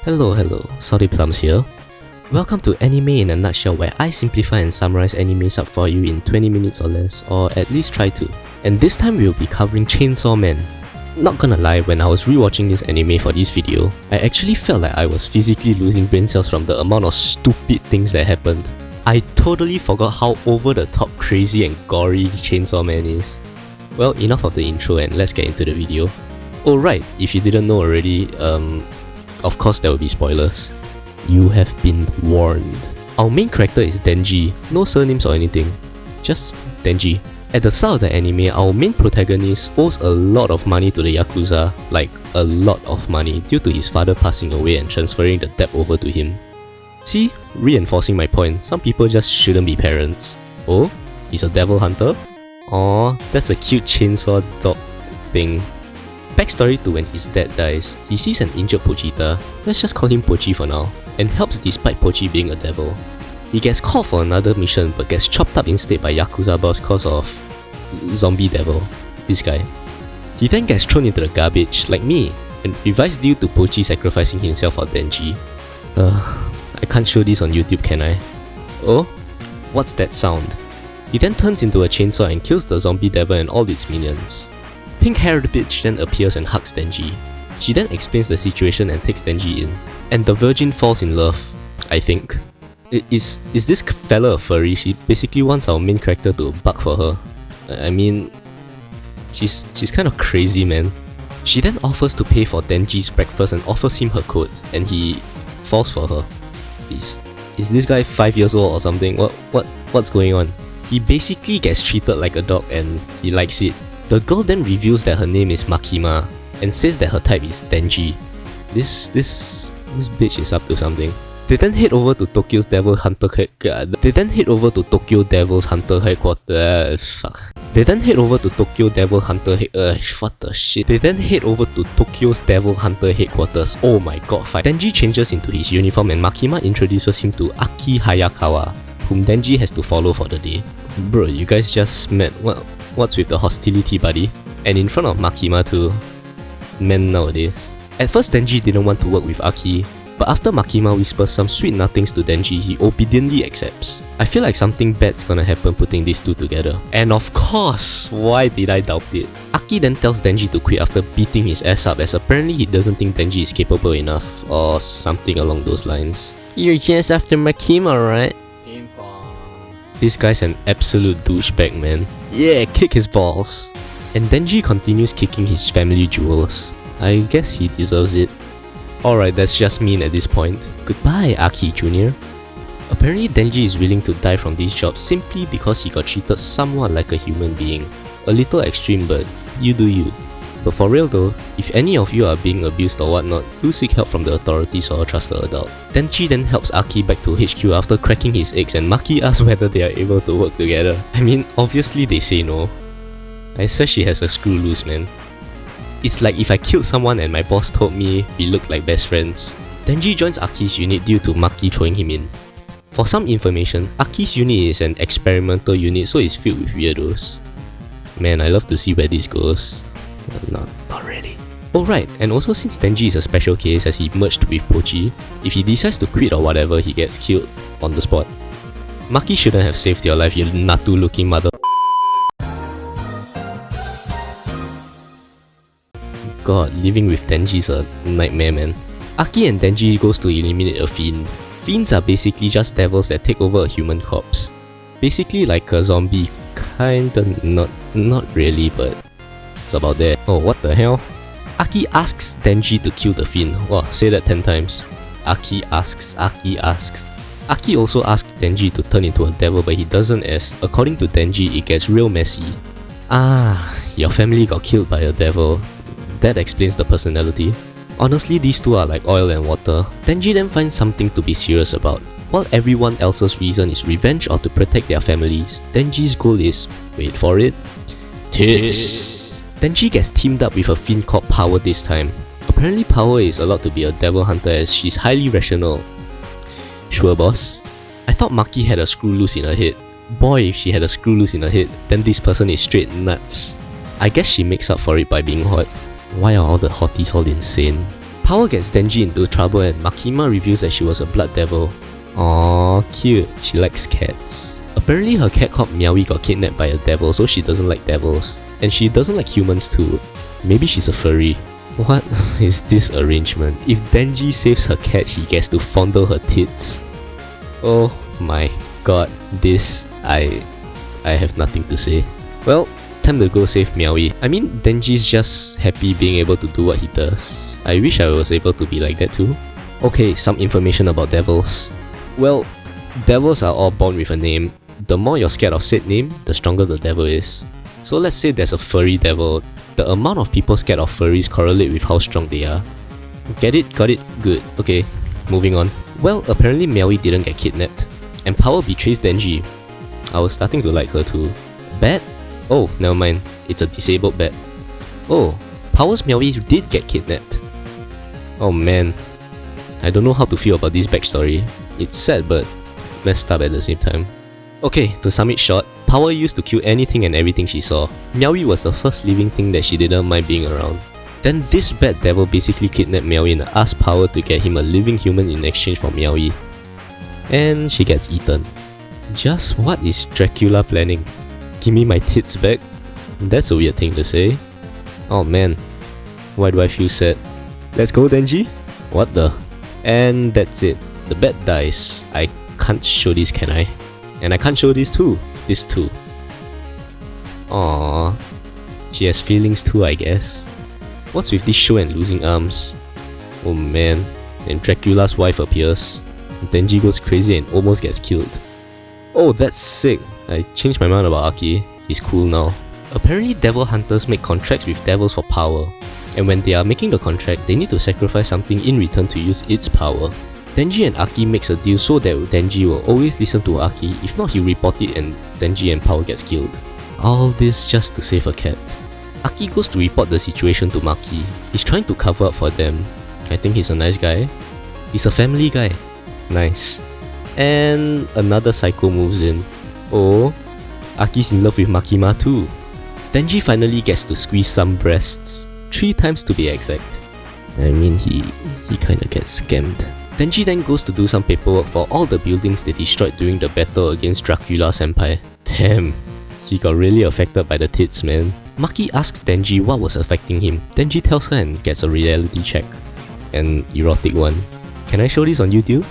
Hello, Sorry Plums here. Welcome to Anime in a Nutshell, where I simplify and summarize animes up for you in 20 minutes or less, or at least try to. And this time we'll be covering Chainsaw Man. Not gonna lie, when I was rewatching this anime for this video, I actually felt like I was physically losing brain cells from the amount of stupid things that happened. I totally forgot how over the top crazy and gory Chainsaw Man is. Well, enough of the intro and let's get into the video. Oh right, if you didn't know already, of course there will be spoilers. You have been warned. Our main character is Denji, no surnames or anything, just Denji. At the start of the anime, our main protagonist owes a lot of money to the Yakuza, like a lot of money, due to his father passing away and transferring the debt over to him. See, reinforcing my point, some people just shouldn't be parents. Oh, he's a devil hunter? Aww, that's a cute chainsaw dog thing. Backstory to when his dad dies, he sees an injured Pochita, let's just call him Pochi for now, and helps despite Pochi being a devil. He gets called for another mission but gets chopped up instead by Yakuza boss cause of zombie devil, this guy. He then gets thrown into the garbage, like me, and revives due to Pochi sacrificing himself for Denji. I can't show this on YouTube, can I? Oh? What's that sound? He then turns into a chainsaw and kills the zombie devil and all its minions. Pink-haired bitch then appears and hugs Denji. She then explains the situation and takes Denji in. And the virgin falls in love, I think. Is this fella a furry? She basically wants our main character to buck for her. I mean, she's kind of crazy, man. She then offers to pay for Denji's breakfast and offers him her coat, and he falls for her. Is this guy 5 years old or something? What's going on? He basically gets treated like a dog and he likes it. The girl then reveals that her name is Makima and says that her type is Denji. This bitch is up to something. They then head over to Tokyo's Devil Hunter headquarters. They then head over to Tokyo Devil's Hunter headquarters. They then head over to Tokyo Devil Hunter what the shit? They then head over to Tokyo's Devil Hunter headquarters. Oh my god, fight. Denji changes into his uniform and Makima introduces him to Aki Hayakawa, whom Denji has to follow for the day. Bro, you guys just met. What's with the hostility, buddy? And in front of Makima too. Men nowadays. At first Denji didn't want to work with Aki, but after Makima whispers some sweet nothings to Denji, he obediently accepts. I feel like something bad's gonna happen putting these two together. And of course, why did I doubt it? Aki then tells Denji to quit after beating his ass up, as apparently he doesn't think Denji is capable enough, or something along those lines. You're just after Makima, right? This guy's an absolute douchebag, man. Yeah, kick his balls. And Denji continues kicking his family jewels. I guess he deserves it. Alright, that's just mean at this point. Goodbye, Aki Jr. Apparently Denji is willing to die from these jobs simply because he got treated somewhat like a human being. A little extreme, but you do you. But for real though, if any of you are being abused or whatnot, do seek help from the authorities or a trusted adult. Denji then helps Aki back to HQ after cracking his eggs, and Maki asks whether they are able to work together. I mean, obviously they say no. I swear she has a screw loose, man. It's like if I killed someone and my boss told me we looked like best friends. Denji joins Aki's unit due to Maki throwing him in. For some information, Aki's unit is an experimental unit, so it's filled with weirdos. Man, I love to see where this goes. Not really. Oh right, and also since Denji is a special case as he merged with Pochi, if he decides to quit or whatever, he gets killed on the spot. Maki shouldn't have saved your life, you Natu looking mother. God, living with Denji's a nightmare, man. Aki and Denji goes to eliminate a fiend. Fiends are basically just devils that take over a human corpse. Basically like a zombie, kinda, not really, but it's about there. Oh, what the hell? Aki asks Denji to kill the fiend. Wow, say that 10 times. Aki asks. Aki also asks Denji to turn into a devil, but he doesn't, as according to Denji, it gets real messy. Ah, your family got killed by a devil. That explains the personality. Honestly, these two are like oil and water. Denji then finds something to be serious about. While everyone else's reason is revenge or to protect their families, Denji's goal is, wait for it, tits. Denji gets teamed up with a fiend called Power this time. Apparently Power is allowed to be a devil hunter as she's highly rational. Sure boss? I thought Maki had a screw loose in her head. Boy, if she had a screw loose in her head, then this person is straight nuts. I guess she makes up for it by being hot. Why are all the hotties all insane? Power gets Denji into trouble and Makima reveals that she was a blood devil. Aww, cute. She likes cats. Apparently her cat called Meowie got kidnapped by a devil, so she doesn't like devils. And she doesn't like humans too. Maybe she's a furry. What is this arrangement? If Denji saves her cat, she gets to fondle her tits. Oh my god, this... I have nothing to say. Well, time to go save Meowie. I mean, Denji's just happy being able to do what he does. I wish I was able to be like that too. Okay, some information about devils. Well, devils are all born with a name. The more you're scared of said name, the stronger the devil is. So let's say there's a furry devil. The amount of people scared of furries correlate with how strong they are. Get it? Got it? Good. Okay, moving on. Well, apparently Meowie didn't get kidnapped. And Power betrays Denji. I was starting to like her too. Bat? Oh, never mind. It's a disabled bat. Oh, Power's Meowie did get kidnapped. Oh man. I don't know how to feel about this backstory. It's sad but messed up at the same time. Okay, to sum it short, Power used to kill anything and everything she saw. Meowie was the first living thing that she didn't mind being around. Then this bad devil basically kidnapped Meowie and asked Power to get him a living human in exchange for Meowie. And she gets eaten. Just what is Dracula planning? Give me my tits back? That's a weird thing to say. Oh man, why do I feel sad? Let's go Denji? What the? And that's it. The bat dies. I can't show this, can I? And I can't show this too. This too. Aww. She has feelings too, I guess. What's with this show and losing arms? Oh man. And Dracula's wife appears. Denji goes crazy and almost gets killed. Oh, that's sick. I changed my mind about Aki. He's cool now. Apparently devil hunters make contracts with devils for power. And when they are making the contract, they need to sacrifice something in return to use its power. Denji and Aki makes a deal so that Denji will always listen to Aki, if not he'll report it and Denji and Power gets killed. All this just to save a cat. Aki goes to report the situation to Maki. He's trying to cover up for them. I think he's a nice guy. He's a family guy. Nice. And another psycho moves in. Oh, Aki's in love with Makima too. Denji finally gets to squeeze some breasts. 3 times to be exact. I mean, he kinda gets scammed. Denji then goes to do some paperwork for all the buildings they destroyed during the battle against Dracula Senpai. Damn, he got really affected by the tits, man. Maki asks Denji what was affecting him. Denji tells her and gets a reality check. An erotic one. Can I show this on YouTube?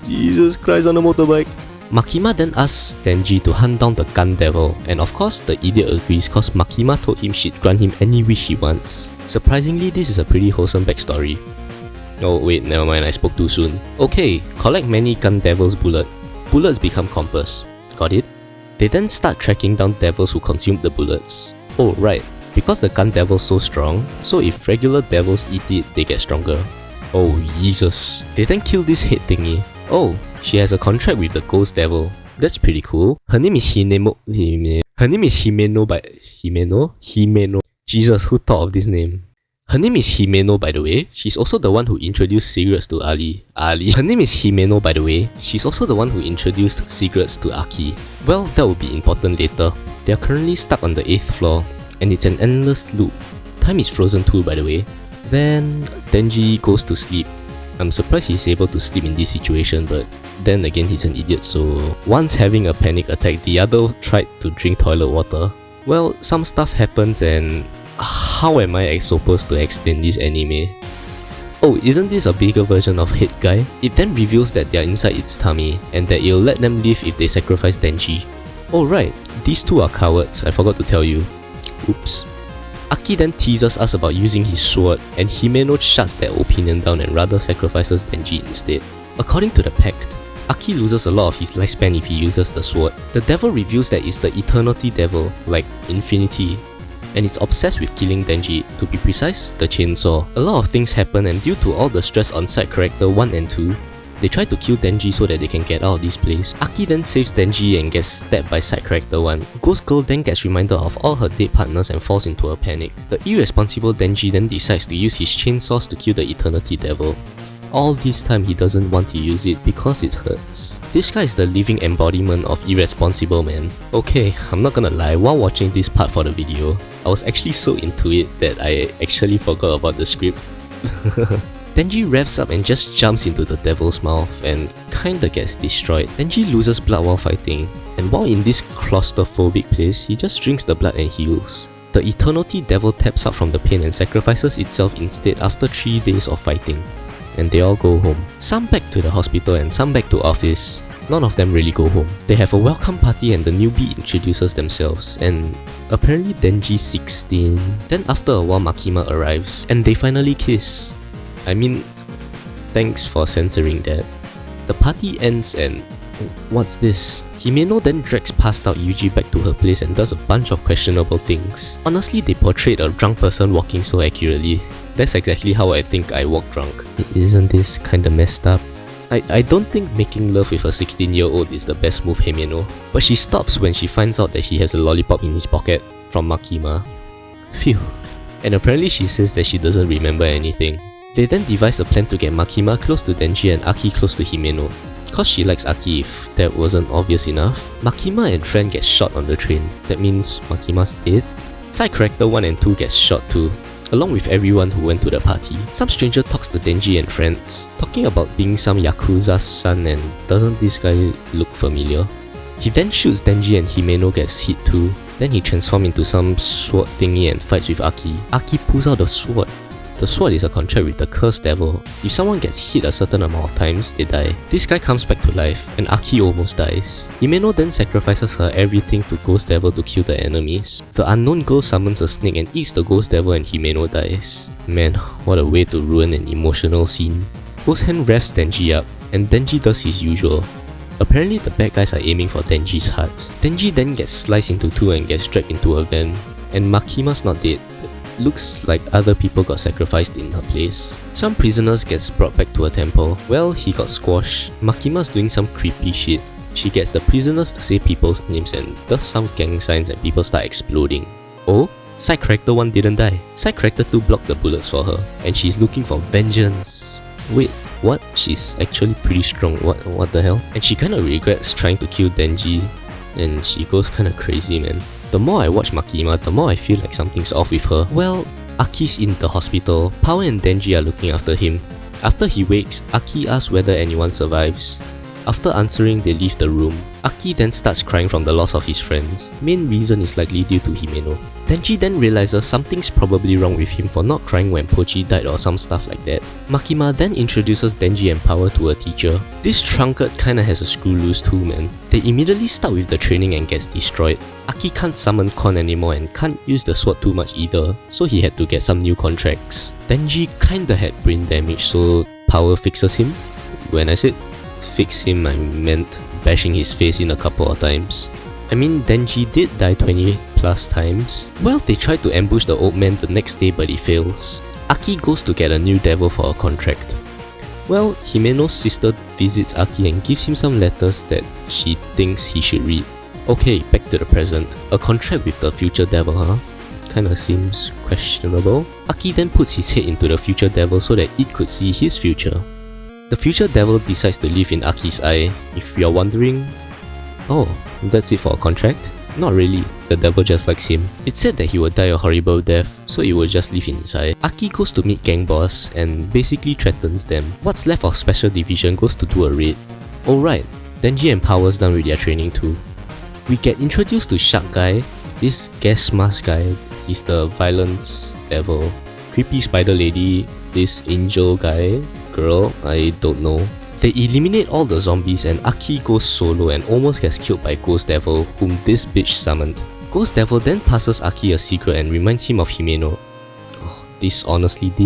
Jesus Christ, on a motorbike. Makima then asks Denji to hunt down the gun devil, and of course the idiot agrees cause Makima told him she'd grant him any wish he wants. Surprisingly, this is a pretty wholesome backstory. Oh wait, never mind, I spoke too soon. Okay, collect many gun devils bullet. Bullets become compass. Got it? They then start tracking down devils who consume the bullets. Oh right, because the gun devil's so strong, so if regular devils eat it, they get stronger. Oh Jesus. They then kill this head thingy. Oh, she has a contract with the ghost devil. That's pretty cool. Her name is Himeno by... Jesus, who thought of this name? Her name is Himeno, by the way. She's also the one who introduced cigarettes to Her name is Himeno, by the way. She's also the one who introduced cigarettes to Aki. Well, that will be important later. They are currently stuck on the 8th floor, and it's an endless loop. Time is frozen too, by the way. Then Denji goes to sleep. I'm surprised he's able to sleep in this situation, but then again he's an idiot, so once having a panic attack, the other tried to drink toilet water. Well, some stuff happens and how am I supposed to explain this anime? Oh, isn't this a bigger version of Head Guy? It then reveals that they're inside its tummy and that it'll let them live if they sacrifice Denji. Oh right, these two are cowards, I forgot to tell you. Oops. Aki then teases us about using his sword, and Himeno shuts that opinion down and rather sacrifices Denji instead. According to the pact, Aki loses a lot of his lifespan if he uses the sword. The devil reveals that it's the Eternity Devil, like Infinity, and it's obsessed with killing Denji, to be precise, the chainsaw. A lot of things happen, and due to all the stress on side character 1 and 2, they try to kill Denji so that they can get out of this place. Aki then saves Denji and gets stabbed by side character 1. Ghost Girl then gets reminded of all her dead partners and falls into a panic. The irresponsible Denji then decides to use his chainsaws to kill the Eternity Devil. All this time he doesn't want to use it because it hurts. This guy is the living embodiment of irresponsible man. Okay, I'm not gonna lie, while watching this part for the video, I was actually so into it that I actually forgot about the script. Denji revs up and just jumps into the devil's mouth and kinda gets destroyed. Denji loses blood while fighting, and while in this claustrophobic place, he just drinks the blood and heals. The Eternity Devil taps out from the pain and sacrifices itself instead after 3 days of fighting, and they all go home. Some back to the hospital and some back to office. None of them really go home. They have a welcome party and the newbie introduces themselves, and apparently Denji's 16. Then after a while Makima arrives, and they finally kiss. I mean, thanks for censoring that. The party ends and what's this? Himeno then drags passed out Yuji back to her place and does a bunch of questionable things. Honestly, they portrayed a drunk person walking so accurately. That's exactly how I think I walk drunk. Isn't this kinda messed up? I don't think making love with a 16-year-old is the best move, Himeno. But she stops when she finds out that he has a lollipop in his pocket from Makima. Phew. And apparently she says that she doesn't remember anything. They then devise a plan to get Makima close to Denji and Aki close to Himeno. Cause she likes Aki if that wasn't obvious enough. Makima and friend get shot on the train. That means Makima's dead. Side character 1 and 2 gets shot too, along with everyone who went to the party. Some stranger talks to Denji and friends, talking about being some Yakuza's son, and doesn't this guy look familiar? He then shoots Denji and Himeno gets hit too. Then he transforms into some sword thingy and fights with Aki. Aki pulls out the sword. The sword is a contract with the cursed devil. If someone gets hit a certain amount of times, they die. This guy comes back to life, and Aki almost dies. Himeno then sacrifices her everything to Ghost Devil to kill the enemies. The unknown girl summons a snake and eats the Ghost Devil and Himeno dies. Man, what a way to ruin an emotional scene. Ghost Hand revs Denji up, and Denji does his usual. Apparently the bad guys are aiming for Denji's heart. Denji then gets sliced into 2 and gets dragged into a van. And Makima's not dead. Looks like other people got sacrificed in her place. Some prisoners gets brought back to a temple. Well, he got squashed. Makima's doing some creepy shit. She gets the prisoners to say people's names and does some gang signs and people start exploding. Oh? Side character 1 didn't die. Side character 2 blocked the bullets for her, and she's looking for vengeance. Wait, what? She's actually pretty strong. What the hell? And she kinda regrets trying to kill Denji, and she goes kinda crazy, man. The more I watch Makima, the more I feel like something's off with her. Well, Aki's in the hospital. Power and Denji are looking after him. After he wakes, Aki asks whether anyone survives. After answering, they leave the room. Aki then starts crying from the loss of his friends. Main reason is likely due to Himeno. Denji then realizes something's probably wrong with him for not crying when Pochi died or some stuff like that. Makima then introduces Denji and Power to a teacher. This drunkard kinda has a screw loose too, man. They immediately start with the training and gets destroyed. Aki can't summon Kon anymore and can't use the sword too much either, so he had to get some new contracts. Denji kinda had brain damage, so Power fixes him. When I said fix him, I meant bashing his face in a couple of times. I mean, Denji did die 20 plus times. Well, they tried to ambush the old man the next day but it fails. Aki goes to get a new devil for a contract. Well, Himeno's sister visits Aki and gives him some letters that she thinks he should read. Okay, back to the present. A contract with the future devil, huh? Kinda seems questionable. Aki then puts his head into the future devil so that it could see his future. The future devil decides to live in Aki's eye. If you're wondering, oh, that's it for a contract? Not really, the devil just likes him. It said that he would die a horrible death, so it would just live in his eye. Aki goes to meet gang boss and basically threatens them. What's left of special division goes to do a raid. Alright, Denji and Power's done with their training too. We get introduced to Shark Guy, this gas mask guy. He's the violence devil. Creepy spider lady, this angel guy, girl, I don't know. They eliminate all the zombies and Aki goes solo and almost gets killed by Ghost Devil, whom this bitch summoned. Ghost Devil then passes Aki a secret and reminds him of Himeno. Oh, this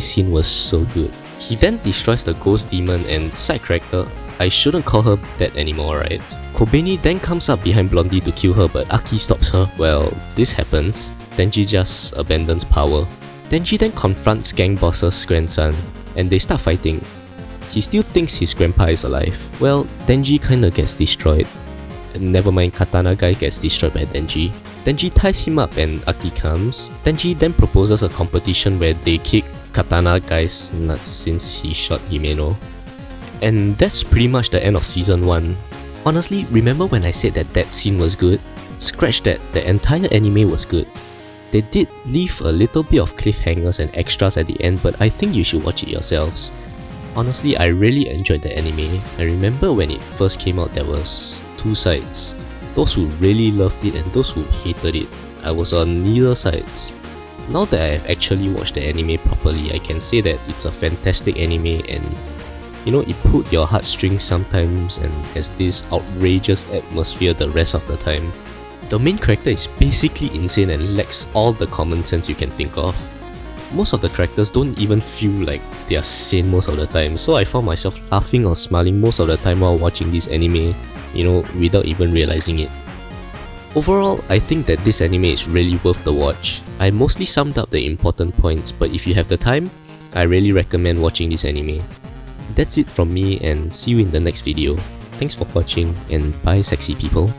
scene was so good. He then destroys the ghost demon and side character, I shouldn't call her that anymore, right? Kobeni then comes up behind Blondie to kill her but Aki stops her. Well, this happens. Denji just abandons Power. Denji then confronts gang boss's grandson and they start fighting. He still thinks his grandpa is alive. Well, Denji kinda gets destroyed. And never mind, Katana guy gets destroyed by Denji. Denji ties him up and Aki comes. Denji then proposes a competition where they kick Katana guy's nuts since he shot Himeno. And that's pretty much the end of season 1. Honestly, remember when I said that scene was good? Scratch that, the entire anime was good. They did leave a little bit of cliffhangers and extras at the end, but I think you should watch it yourselves. Honestly, I really enjoyed the anime. I remember when it first came out there was two sides. Those who really loved it and those who hated it. I was on neither sides. Now that I have actually watched the anime properly, I can say that it's a fantastic anime and it put your heartstrings sometimes and has this outrageous atmosphere the rest of the time. The main character is basically insane and lacks all the common sense you can think of. Most of the characters don't even feel like they are sane most of the time, so I found myself laughing or smiling most of the time while watching this anime, without even realizing it. Overall, I think that this anime is really worth the watch. I mostly summed up the important points, but if you have the time, I really recommend watching this anime. That's it from me and see you in the next video. Thanks for watching and bye sexy people.